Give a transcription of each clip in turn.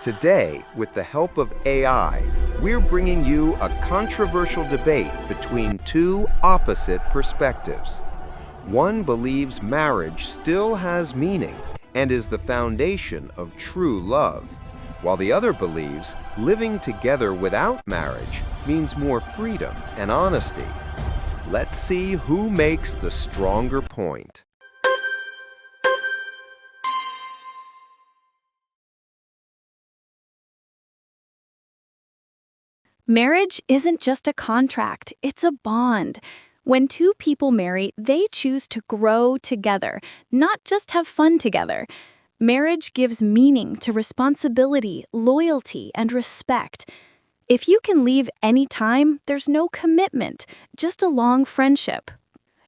Today, with the help of AI, we're bringing you a controversial debate between two opposite perspectives. One believes marriage still has meaning and is the foundation of true love, while the other believes living together without marriage means more freedom and honesty. Let's see who makes the stronger point. Marriage isn't just a contract, it's a bond. When two people marry, they choose to grow together, not just have fun together. Marriage gives meaning to responsibility, loyalty, and respect. If you can leave anytime, there's no commitment, just a long friendship.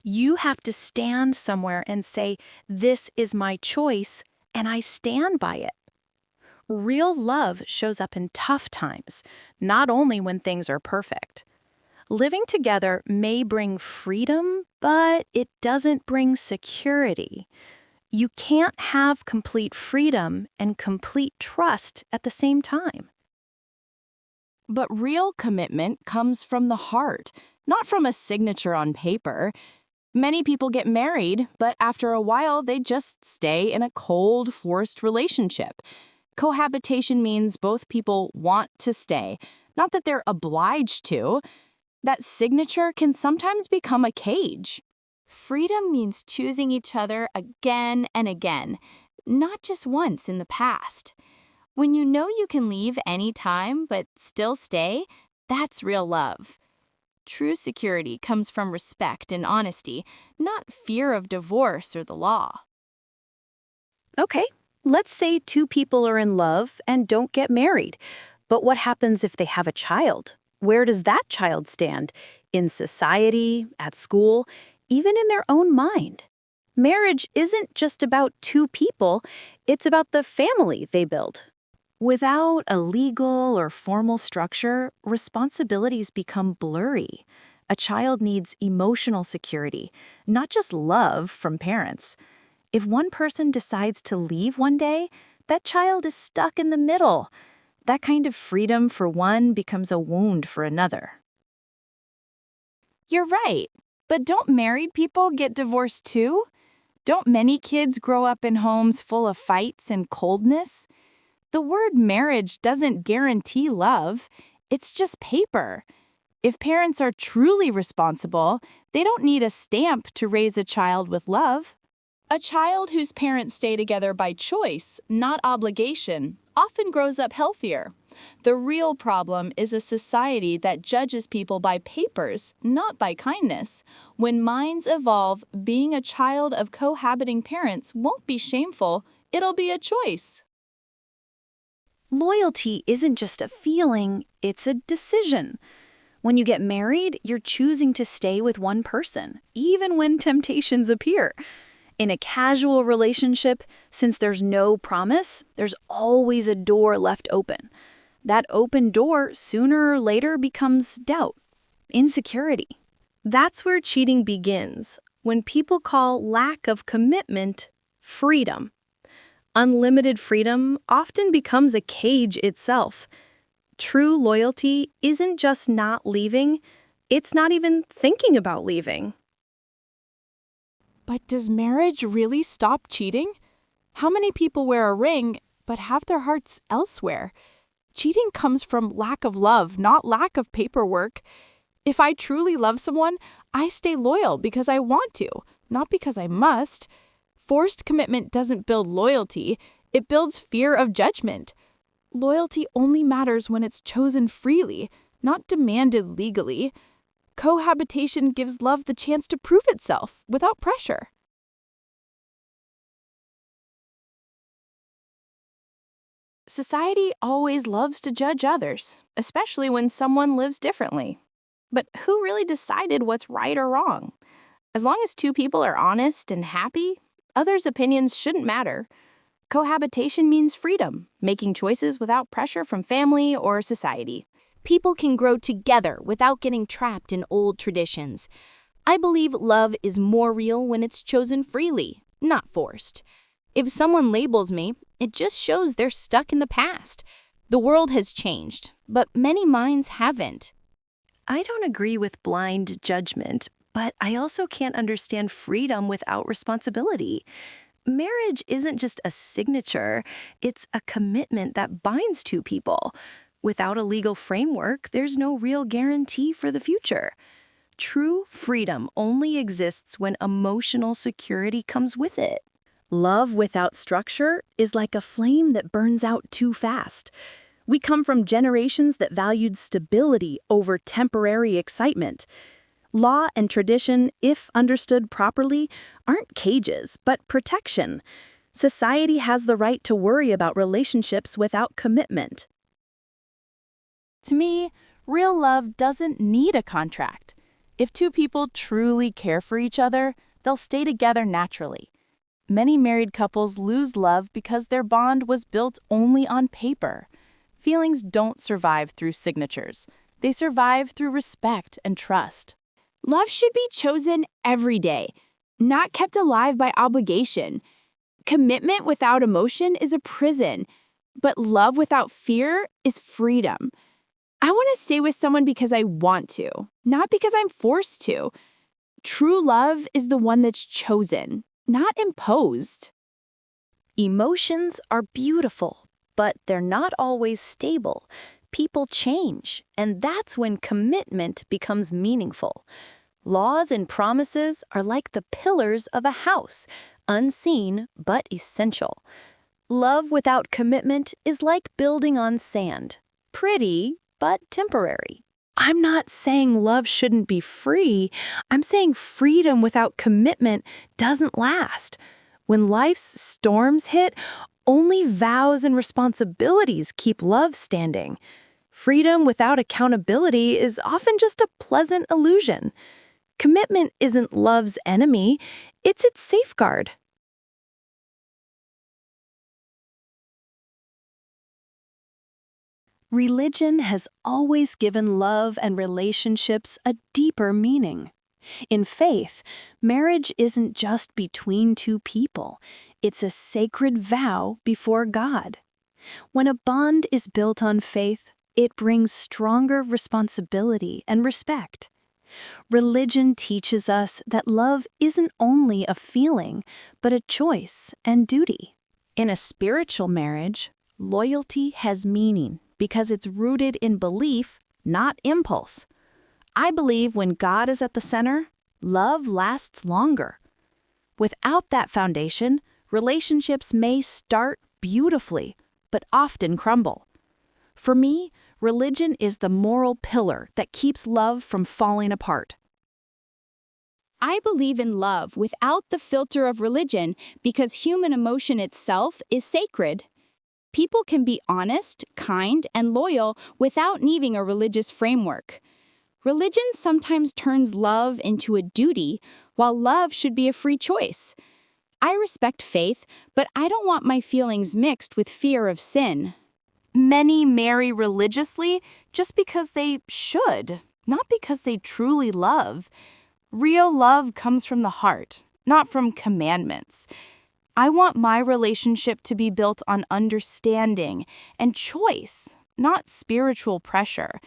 You have to stand somewhere and say, "This is my choice, and I stand by it." Real love shows up in tough times, not only when things are perfect. Living together may bring freedom, but it doesn't bring security. You can't have complete freedom and complete trust at the same time. But real commitment comes from the heart, not from a signature on paper. Many people get married, but after a while they just stay in a cold, forced relationship. Cohabitation means both people want to stay, not that they're obliged to. That signature can sometimes become a cage. Freedom means choosing each other again and again, not just once in the past. When you know you can leave any time but still stay, that's real love. True security comes from respect and honesty, not fear of divorce or the law. Okay, let's say two people are in love and don't get married. But what happens if they have a child? Where does that child stand? In society, at school, even in their own mind? Marriage isn't just about two people, it's about the family they build. Without a legal or formal structure, responsibilities become blurry. A child needs emotional security, not just love from parents. If one person decides to leave one day, that child is stuck in the middle. That kind of freedom for one becomes a wound for another. You're right, but don't married people get divorced too? Don't many kids grow up in homes full of fights and coldness? The word marriage doesn't guarantee love, it's just paper. If parents are truly responsible, they don't need a stamp to raise a child with love. A child whose parents stay together by choice, not obligation, often grows up healthier. The real problem is a society that judges people by papers, not by kindness. When minds evolve, being a child of cohabiting parents won't be shameful, it'll be a choice. Loyalty isn't just a feeling, it's a decision. When you get married, you're choosing to stay with one person, even when temptations appear. In a casual relationship, since there's no promise, there's always a door left open. That open door sooner or later becomes doubt, insecurity. That's where cheating begins, when people call lack of commitment freedom. Unlimited freedom often becomes a cage itself. True loyalty isn't just not leaving, it's not even thinking about leaving. But does marriage really stop cheating? How many people wear a ring but have their hearts elsewhere? Cheating comes from lack of love, not lack of paperwork. If I truly love someone, I stay loyal because I want to, not because I must. Forced commitment doesn't build loyalty, it builds fear of judgment. Loyalty only matters when it's chosen freely, not demanded legally. Cohabitation gives love the chance to prove itself without pressure. Society always loves to judge others, especially when someone lives differently. But who really decided what's right or wrong? As long as two people are honest and happy, others' opinions shouldn't matter. Cohabitation means freedom, making choices without pressure from family or society. People can grow together without getting trapped in old traditions. I believe love is more real when it's chosen freely, not forced. If someone labels me, it just shows they're stuck in the past. The world has changed, but many minds haven't. I don't agree with blind judgment, but I also can't understand freedom without responsibility. Marriage isn't just a signature, it's a commitment that binds two people. Without a legal framework, there's no real guarantee for the future. True freedom only exists when emotional security comes with it. Love without structure is like a flame that burns out too fast. We come from generations that valued stability over temporary excitement. Law and tradition, if understood properly, aren't cages, but protection. Society has the right to worry about relationships without commitment. To me, real love doesn't need a contract. If two people truly care for each other, they'll stay together naturally. Many married couples lose love because their bond was built only on paper. Feelings don't survive through signatures. They survive through respect and trust. Love should be chosen every day, not kept alive by obligation. Commitment without emotion is a prison, but love without fear is freedom. I want to stay with someone because I want to, not because I'm forced to. True love is the one that's chosen, not imposed. Emotions are beautiful, but they're not always stable. People change, and that's when commitment becomes meaningful. Laws and promises are like the pillars of a house, unseen but essential. Love without commitment is like building on sand. Pretty, but temporary. I'm not saying love shouldn't be free. I'm saying freedom without commitment doesn't last. When life's storms hit, only vows and responsibilities keep love standing. Freedom without accountability is often just a pleasant illusion. Commitment isn't love's enemy, it's its safeguard. Religion has always given love and relationships a deeper meaning. In faith, marriage isn't just between two people, it's a sacred vow before God. When a bond is built on faith, it brings stronger responsibility and respect. Religion teaches us that love isn't only a feeling, but a choice and duty. In a spiritual marriage, loyalty has meaning because it's rooted in belief, not impulse. I believe when God is at the center, love lasts longer. Without that foundation, relationships may start beautifully, but often crumble. For me, religion is the moral pillar that keeps love from falling apart. I believe in love without the filter of religion because human emotion itself is sacred. People can be honest, kind, and loyal without needing a religious framework. Religion sometimes turns love into a duty, while love should be a free choice. I respect faith, but I don't want my feelings mixed with fear of sin. Many marry religiously just because they should, not because they truly love. Real love comes from the heart, not from commandments. I want my relationship to be built on understanding and choice, not spiritual pressure.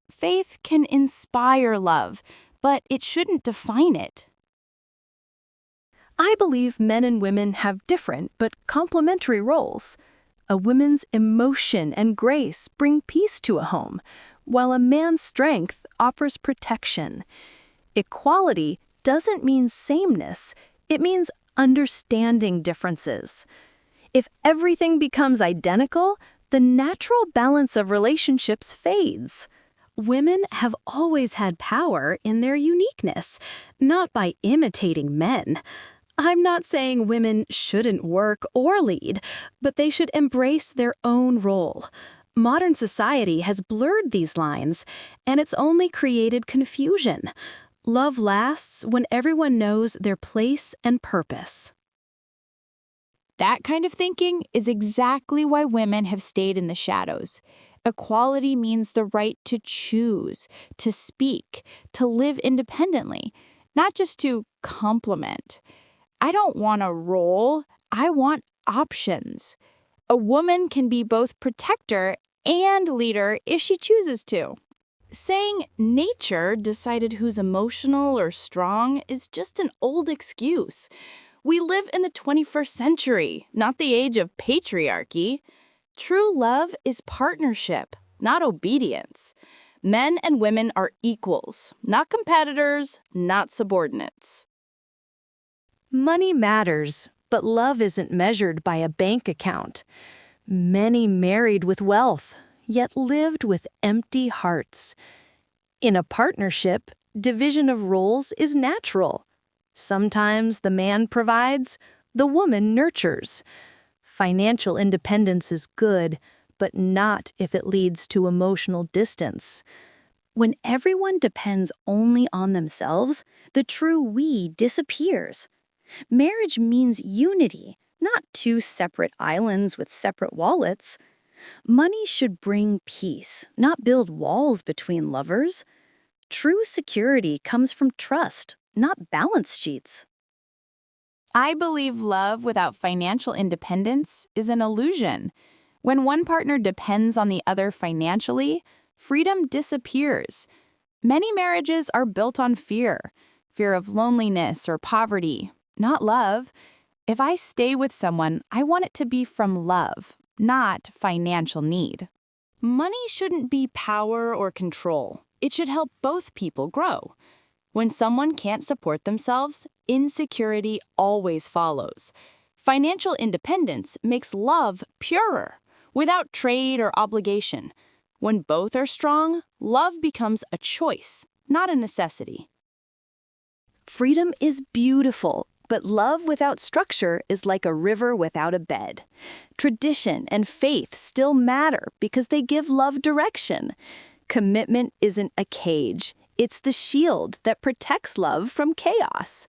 Faith can inspire love, but it shouldn't define it. I believe men and women have different but complementary roles. A woman's emotion and grace bring peace to a home, while a man's strength offers protection. Equality doesn't mean sameness, it means understanding differences. If everything becomes identical, the natural balance of relationships fades. Women have always had power in their uniqueness, not by imitating men. I'm not saying women shouldn't work or lead, but they should embrace their own role. Modern society has blurred these lines, and it's only created confusion. Love lasts when everyone knows their place and purpose. That kind of thinking is exactly why women have stayed in the shadows. Equality means the right to choose, to speak, to live independently, not just to complement. I don't want a role, I want options. A woman can be both protector and leader if she chooses to. Saying nature decided who's emotional or strong is just an old excuse. We live in the 21st century, not the age of patriarchy. True love is partnership, not obedience. Men and women are equals, not competitors, not subordinates. Money matters, but love isn't measured by a bank account. Many married with wealth, yet lived with empty hearts. In a partnership, division of roles is natural. Sometimes the man provides, the woman nurtures. Financial independence is good, but not if it leads to emotional distance. When everyone depends only on themselves, the true we disappears. Marriage means unity, not two separate islands with separate wallets. Money should bring peace, not build walls between lovers. True security comes from trust, not balance sheets. I believe love without financial independence is an illusion. When one partner depends on the other financially, freedom disappears. Many marriages are built on fear of loneliness or poverty, not love. If I stay with someone, I want it to be from love, not financial need. Money shouldn't be power or control. It should help both people grow. When someone can't support themselves, insecurity always follows. Financial independence makes love purer, without trade or obligation. When both are strong, love becomes a choice, not a necessity. Freedom is beautiful, but love without structure is like a river without a bed. Tradition and faith still matter because they give love direction. Commitment isn't a cage. It's the shield that protects love from chaos.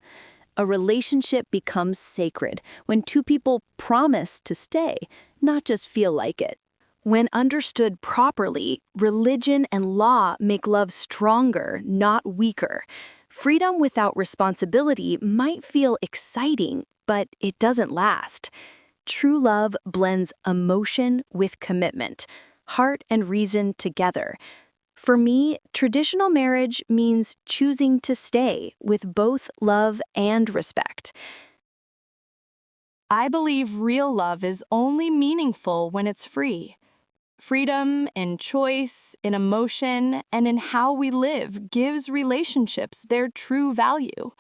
A relationship becomes sacred when two people promise to stay, not just feel like it. When understood properly, religion and law make love stronger, not weaker. Freedom without responsibility might feel exciting, but it doesn't last. True love blends emotion with commitment, heart and reason together. For me, traditional marriage means choosing to stay with both love and respect. I believe real love is only meaningful when it's free. Freedom in choice, in emotion, and in how we live gives relationships their true value.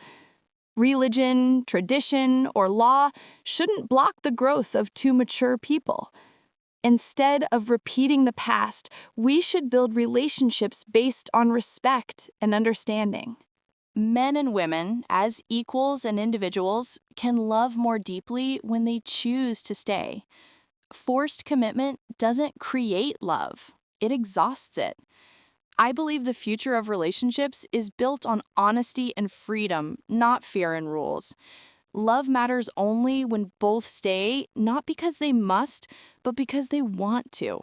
Religion, tradition, or law shouldn't block the growth of two mature people. Instead of repeating the past, we should build relationships based on respect and understanding. Men and women, as equals and individuals, can love more deeply when they choose to stay. Forced commitment doesn't create love, it exhausts it. I believe the future of relationships is built on honesty and freedom, not fear and rules. Love matters only when both stay, not because they must, but because they want to.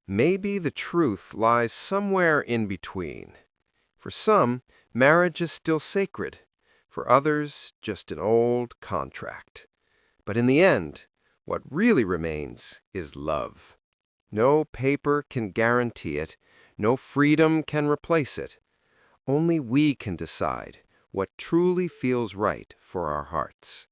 Maybe the truth lies somewhere in between. For some, marriage is still sacred. For others, just an old contract. But in the end, what really remains is love. No paper can guarantee it. No freedom can replace it. Only we can decide what truly feels right for our hearts.